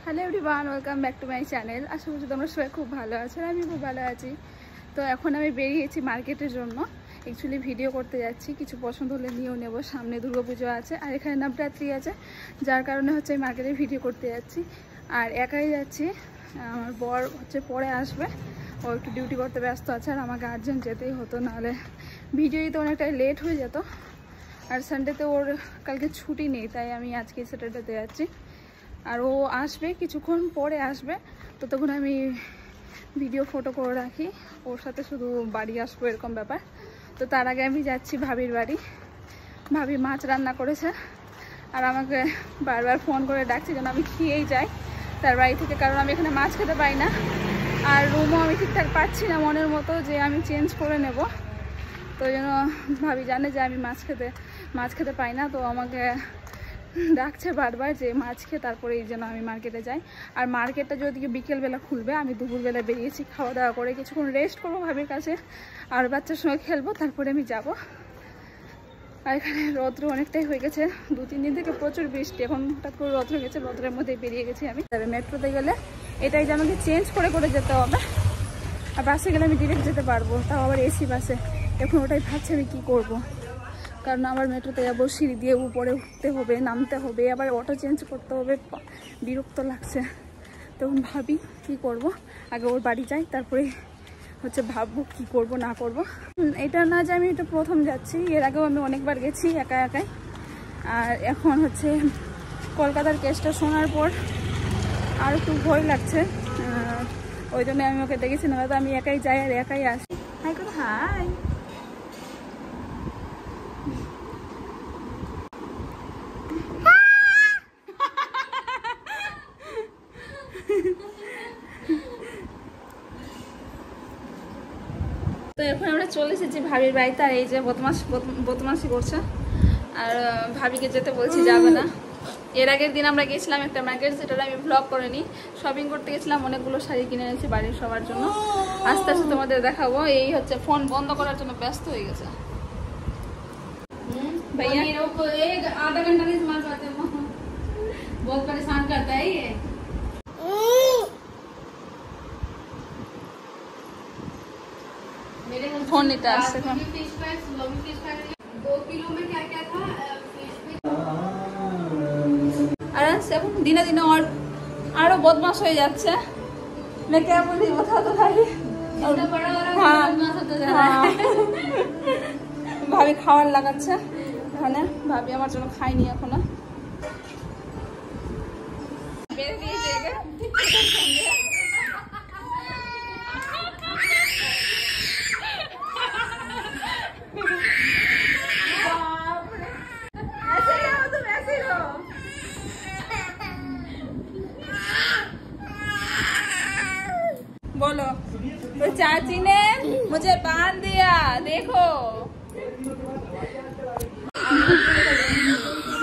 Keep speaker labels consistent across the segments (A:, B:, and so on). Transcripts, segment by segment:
A: Hello everyone, welcome back to my channel. আশা করছি তোমরা সবাই খুব ভালো আছো, আমি খুব ভালো আছি। তো এখন আমি বেরিয়েছি মার্কেটের জন্য। অ্যাকচুয়ালি ভিডিও করতে যাচ্ছি, কিছু পছন্দ হলে নিয়েও নেবো। সামনে দুর্গাপুজো আছে আর এখানে নবরাত্রি আছে, যার কারণে হচ্ছে আমি মার্কেটে ভিডিও করতে যাচ্ছি। আর একাই যাচ্ছি, আমার বর হচ্ছে পরে আসবে, ও একটু ডিউটি করতে ব্যস্ত আছে। আর আমাকে আর্জেন্ট যেতেই হতো, নাহলে ভিডিও দিতে অনেকটাই লেট হয়ে যেত। আর সানডেতে ওর কালকে ছুটি নেই, তাই আমি আজকে স্যাটারডেতে যাচ্ছি। আর ও আসবে, কিছুক্ষণ পরে আসবে, তো তখন আমি ভিডিও ফটো করে রাখি। ওর সাথে শুধু বাড়ি আসবো এরকম ব্যাপার। তো তার আগে আমি যাচ্ছি ভাবির বাড়ি। ভাবি মাছ রান্না করেছে আর আমাকে বারবার ফোন করে ডাকছে যেন আমি খেয়েই যাই তার বাড়ি থেকে, কারণ আমি এখানে মাছ খেতে পাই না। আর রুমও আমি ঠিকঠাক পাচ্ছি না মনের মতো যে আমি চেঞ্জ করে নেব। তো যেন ভাবি জানে যে আমি মাছ খেতে পাই না, তো আমাকে ডাকছে বারবার যে মাছ খেয়ে তারপরে এই যেন আমি মার্কেটে যাই। আর মার্কেটটা যদি বিকেলবেলা খুলবে, আমি দুপুরবেলা বেরিয়েছি, খাওয়া দাওয়া করে কিছুক্ষণ রেস্ট করবো ভাবির কাছে, আর বাচ্চার সঙ্গে খেলবো, তারপরে আমি যাব। আর এখানে রৌদ্র অনেকটাই হয়ে গেছে, 2-3 দিন থেকে প্রচুর বৃষ্টি, এখন হঠাৎ করে রৌদ্র হয়ে গেছে, রৌদ্রের মধ্যে বেরিয়ে গেছি আমি। তবে মেট্রোতে গেলে এটাই যে আমাকে চেঞ্জ করে যেতে হবে, আর বাসে গেলে আমি ডিরেক্ট যেতে পারবো, তাও আবার এসি বাসে। এখন ওটাই ভাবছি আমি কী করবো, কারণ আবার মেট্রোতে যাবো, সিঁড়ি দিয়ে উপরে উঠতে হবে, নামতে হবে, আবার অটো চেঞ্জ করতে হবে, বিরক্ত লাগছে। তখন ভাবি কি করব, আগে ওর বাড়ি যাই, তারপরে হচ্ছে ভাববো কি করব না করব। এটা না যে আমি এটা প্রথম যাচ্ছি, এর আগেও আমি অনেকবার গেছি একা একাই। আর এখন হচ্ছে কলকাতার কেসটা শোনার পর আর একটু ভয় লাগছে, ওই জন্য আমি ওকে দেখেছি, না তো আমি একাই যাই আর একাই আসি। হাই করো, হাই। তো এখন আমরা চলে এসেছি ভাবির বাড়িতে, আর এই যে বদমাশি করছে, আর ভাবিকে যেতে বলছি, যাবে না। এর আগের দিন আমরা গেছিলাম একটা মার্কেট, যেটা আমি ব্লগ করিনি, শপিং করতে গেছিলাম, অনেকগুলো শাড়ি কিনে এনেছি বাড়ির সবার জন্য। আস্তে আস্তে তোমাদের দেখাবো। এই হচ্ছে ফোন বন্ধ করার জন্য ব্যস্ত হয়ে গেছে ভাইয়া, आधा घंटा नहीं संभाल पाते, बहुत परेशान करता है ये। फोन নিতে আসছে। 2 किलो में क्या क्या था আর এখন দিনে দিনে আরো বদমাশ হয়ে যাচ্ছে। मैं क्या बोली बता तो भाई, इतना बड़ा हो रहा है, बदमाश होता जा रहा है। ভাবি খাবার লাগাচ্ছে এখানে, ভাবি আমার জন্য খাইনি এখনো। बोलो, तो चाची ने मुझे बांध दिया, देखो।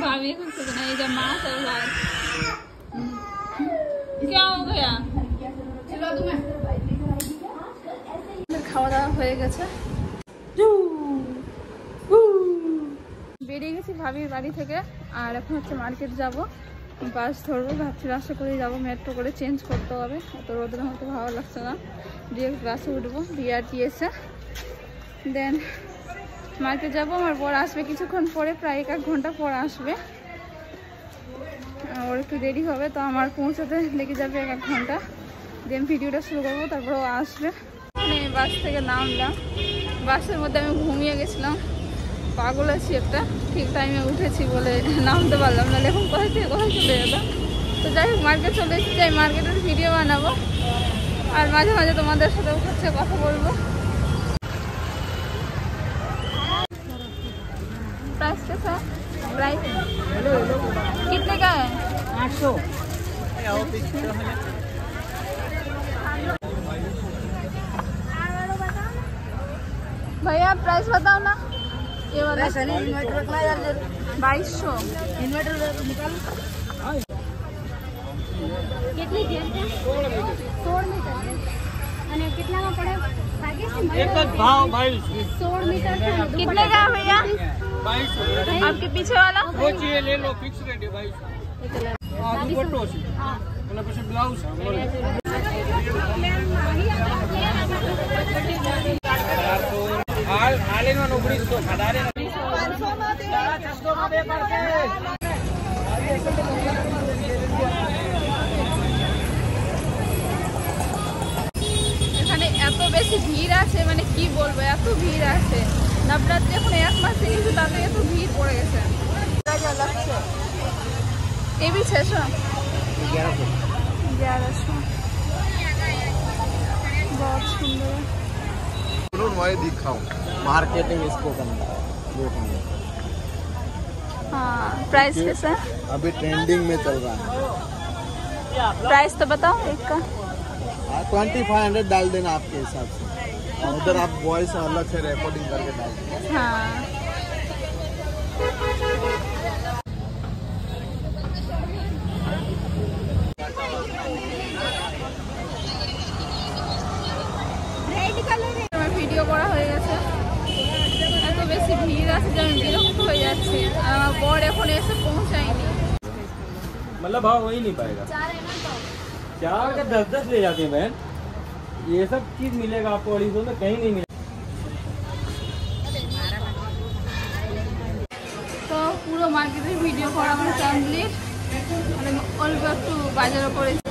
A: भाभी खुद से बनाई जब माँ से क्या हो गया, चलो तुम्हें। খাওয়া দাওয়া হয়ে গেছে, বেরিয়ে গেছি ভাবির বাড়ি থেকে। আর এখন হচ্ছে মার্কেট যাব, বাস ধরবো, ভাবছি বাসে করে যাবো, মেট্রো করে চেঞ্জ করতে হবে, অত রোদের মতো ভালো লাগছে না। ডিরেক্ট বাসে উঠবো বিআরটিএসে, দেন মার্কেট যাবো। আমার বর আসবে কিছুক্ষণ পরে, প্রায় 1 ঘন্টা পর আসবে, ওর একটু দেরি হবে, তো আমার পৌঁছাতে লেগে যাবে 1 ঘন্টা। দেন ভিডিওটা শুরু করবো, তারপর ও আসবে। আমি বাস থেকে নামলাম, বাসের মধ্যে আমি ঘুমিয়ে গেছিলাম, পাগল আছি একটা, ঠিক টাইমে উঠেছি বলে নামতে পারলাম না, এখন কোথায় থেকে কোথায় চলে যেতাম। তো যাই হোক, মার্কেট চলে এসেছি, যাই মার্কেটের ভিডিও বানাবো, আর মাঝে মাঝে তোমাদের সাথে হচ্ছে কথা বলবো। प्राइस कैसा है? प्राइस कितने का है? 800। भैया प्राइस बताओ ना, ये वाला 2200। इन्वर्टर निकाल कितनी देर का? 16 मीटर અને કેટલામાં પડે? एक भाव 16 मीटर कितने का है भैया? 2200। आपके पीछे वाला वो चाहिए ले लो, फिक्स रेट है 2200। दुपट्टो છે मतलब এখানে এত বেশি ভিড় আছে, মানে কি বলবো, এত ভিড় আছে। নবরাত্রি এখন 1 মাস কিন্তু তাতে এত ভিড় পড়ে গেছে। ये भी 600 1100 बहुत सुंदर है।
B: दिखाओ मार्केटिंग इसको करना है।
A: हाँ, प्राइस कैसा है?
B: अभी ट्रेंडिंग में चल रहा है।
A: प्राइस तो बताओ एक का।
B: 2500 डाल देना आपके हिसाब से, और उधर आप वॉइस अलग से रिकॉर्डिंग करके डाल देना।
A: हाँ, ভিডিও করা হয়ে গেছে। এত বেশি ভিড় আছে যে আমি বিরক্ত হয়ে যাচ্ছি, আর আমার বর এখন এসে পৌঁছায়নি।
C: मतलब भाव हो ही नहीं पाएगा। 4 का 10-10 ले जाते हैं बहन। ये सब चीज मिलेगा आपको अड़ीसों में, कहीं नहीं मिलेगा।
A: তো পুরো মার্কেটের ভিডিও করা আমার কমপ্লিট। অল্প একটু বাজারও করেছি,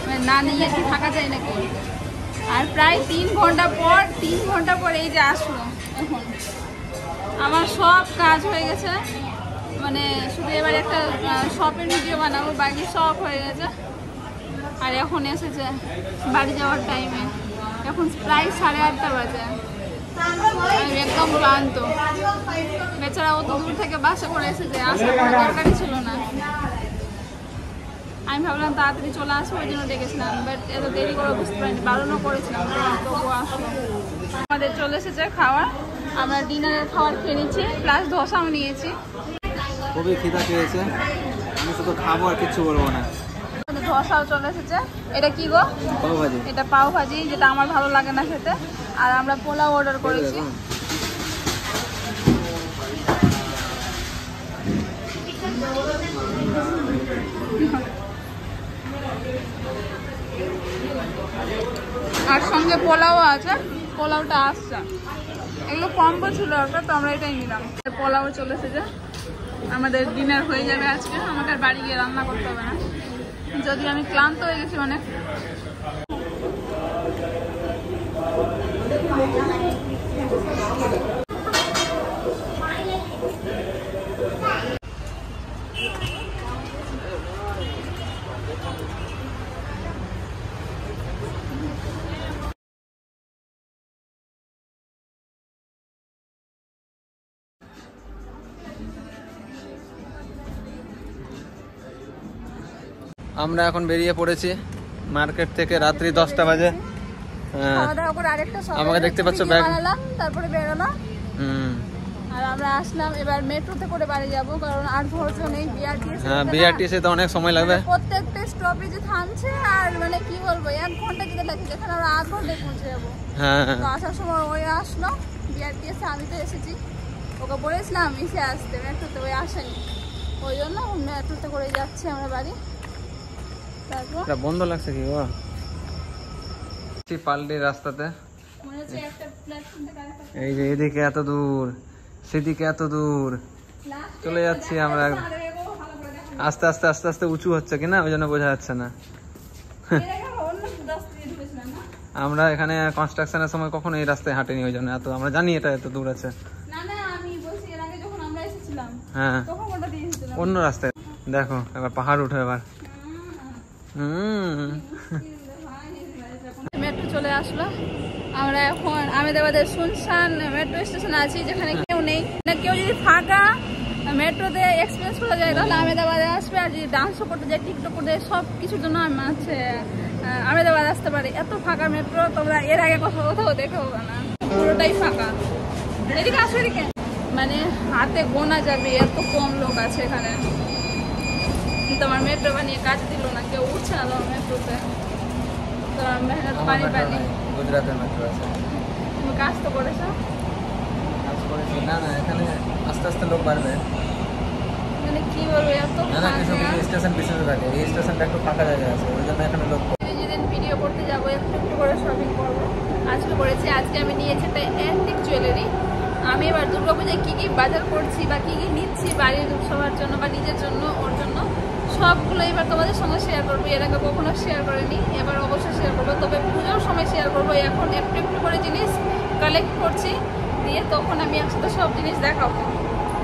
A: মানে না নিয়ে কি থাকা যায় নাকি। আর প্রায় 3 ঘন্টা পর এই যে আসলো। এখন আমার সব কাজ হয়ে গেছে, মানে শুধু এবার একটা শপের ভিডিও বানাবো, বাকি সব হয়ে গেছে। আর এখন এসেছে বাড়ি যাওয়ার টাইমে, এখন প্রায় 8:30 বাজে। আমি একদম ক্লান্ত, বেচারা অত দূর থেকে বাসে করে এসেছে, আসার কোনো দরকারই ছিল না। আমি ভাবলাম তাড়াতাড়ি চলে আসবো, ওই জন্য ডেকেছিলাম, বাট এত দেরি করে বুঝতে পারিনি, বারণও করেছিলাম, তবুও আসলো। আমাদের চলে এসেছে খাওয়া, আমরা ডিনারের খাবার খেয়ে নিচ্ছি, প্লাস ধোসাও নিয়েছি।
B: খুবই খিদা পেয়েছে, আমি শুধু খাবো আর কিছু বলবো না।
A: ধোসাও চলে এসেছে। এটা কি গো?
B: পাও ভাজি।
A: এটা পাও ভাজি, যেটা আমার ভালো লাগে না খেতে। আর আমরা পোলাও অর্ডার করেছি। আর সঙ্গে পোলাও আছে, পোলাওটা আসছে। এগুলো কম্বো ছিল একটা, তো আমরা এটাই নিলাম। পোলাও চলে এসেছে, আমাদের ডিনার হয়ে যাবে আজকে। আমাকে আর বাড়ি গিয়ে রান্না করতে হবে না, যদি আমি ক্লান্ত হয়ে গেছি অনেক।
B: আমরা এখন বেরিয়ে পড়েছি মার্কেট থেকে, রাত্রি 10টা বাজে। আমাকে দেখতে পাচ্ছ, ব্যাগ
A: তারপরে বেরোলাম। আর আমরা আসলাম, এবার মেট্রোতে করে বাড়ি যাবো, কারণ আর ধৈর্য নেই। বিআরটিএস,
B: হ্যাঁ বিআরটিএসে তো অনেক সময় লাগবে,
A: প্রত্যেকটা স্টপেজে থামছে। আর মানে কি বলবো, 1 ঘন্টা যেতে লাগছে, যেখানে আমরা 8 ঘন্টায় পৌঁছে যাবো।
B: হ্যাঁ,
A: তো আসার সময় ওই আসলো বিআরটিএসে, আমি তো এসেছি, ওকে বলেছিলাম এসে আসতে, মেট্রোতে ওই আসেনি, ওই জন্য মেট্রোতে করে যাচ্ছি আমরা বাড়ি। তারপর
B: বন্ধ লাগছে কি গো পাল্টি রাস্তাতে, এই যে এদিকে এত দূর, সেদিকে এত দূর, চলে যাচ্ছি আমরা। আস্তে আস্তে আস্তে আস্তে উঁচু হচ্ছে কিনা, ওই জন্য বোঝা যাচ্ছে না। আমরা এখানে কনস্ট্রাকশনের সময় কখনো এই রাস্তায় হাঁটিনি, ওই জন্য এত আমরা জানি এটা এত দূর আছে। হ্যাঁ, অন্য রাস্তায় দেখো, এবার পাহাড় উঠে এবার।
A: মেট্রো চলে আসলো, আমরা এখন আহমেদাবাদের শুনশান মেট্রো স্টেশন আছি, যেখানে কেউ নেই। কেউ যদি ফাঁকা মেট্রোতে এক্সপিরিয়েন্স করা যায় তাহলে আহমেদাবাদে আসবে, আর যদি ডান্সও করতে যায়, টিকটক করতে যায়, সব কিছুর জন্য আছে আহমেদাবাদ আসতে পারে। এত ফাঁকা মেট্রো তোমরা এর আগে কোথাও দেখে হবে না, পুরোটাই ফাঁকা। এদিকে আসো, এদিকে মানে হাতে গোনা যাবে, এত কম লোক আছে এখানে। তোমার মেট্রো বানিয়ে কাজ দিল না, কেউ উঠছে না তোমার মেট্রোতে। তোমার মেহনত পানি পানি।
B: গুজরাটের মেট্রো আছে,
A: তুমি কাজ তো করেছো?
B: কাজ করেছি না, না এখানে আস্তে আস্তে লোক বাড়বে।
A: মানে কি বলবো, এত
B: না কিছু স্টেশন পিছনে থাকে, এই স্টেশনটা একটু ফাঁকা জায়গা আছে, ওই জন্য এখানে লোক।
A: যেদিন ভিডিও করতে যাবো একটু একটু করে শপিং করবো। আজকে করেছি, আজকে আমি নিয়েছি একটা অ্যান্টিক জুয়েলারি। আমি এবার দুর্গাপূজায় কী কী বাজার করছি বা কী কী নিচ্ছি বাড়ির সবার জন্য বা নিজের জন্য, ওর জন্য সবগুলো এবার তোমাদের সঙ্গে শেয়ার করবো। এর আগে কখনো শেয়ার করিনি, এবার অবশ্যই শেয়ার করবো। তবে পুজোর সময় শেয়ার করবো। এখন একটু একটু করে জিনিস কালেক্ট করছি, দিয়ে তখন আমি একসাথে সব জিনিস দেখাবো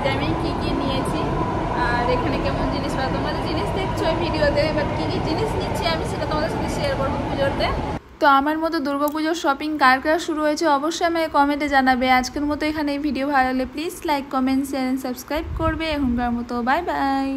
A: যে আমি কী কী নিয়েছি আর এখানে কেমন জিনিস হয়। তোমাদের জিনিস দেখছো এই ভিডিওতে, এবার কী কী জিনিস নিচ্ছি আমি সেটা তোমাদের সাথে শেয়ার করবো পুজোতে। তো আমার মতো দুর্গাপুজোর শপিং কার কার শুরু হয়েছে অবশ্যই আমাকে কমেন্টে জানাবে। আজকের মতো এখানে এই ভিডিও ভালো লাগলে please like, comment, share and subscribe করবে। এখনকার মতো বাই বাই।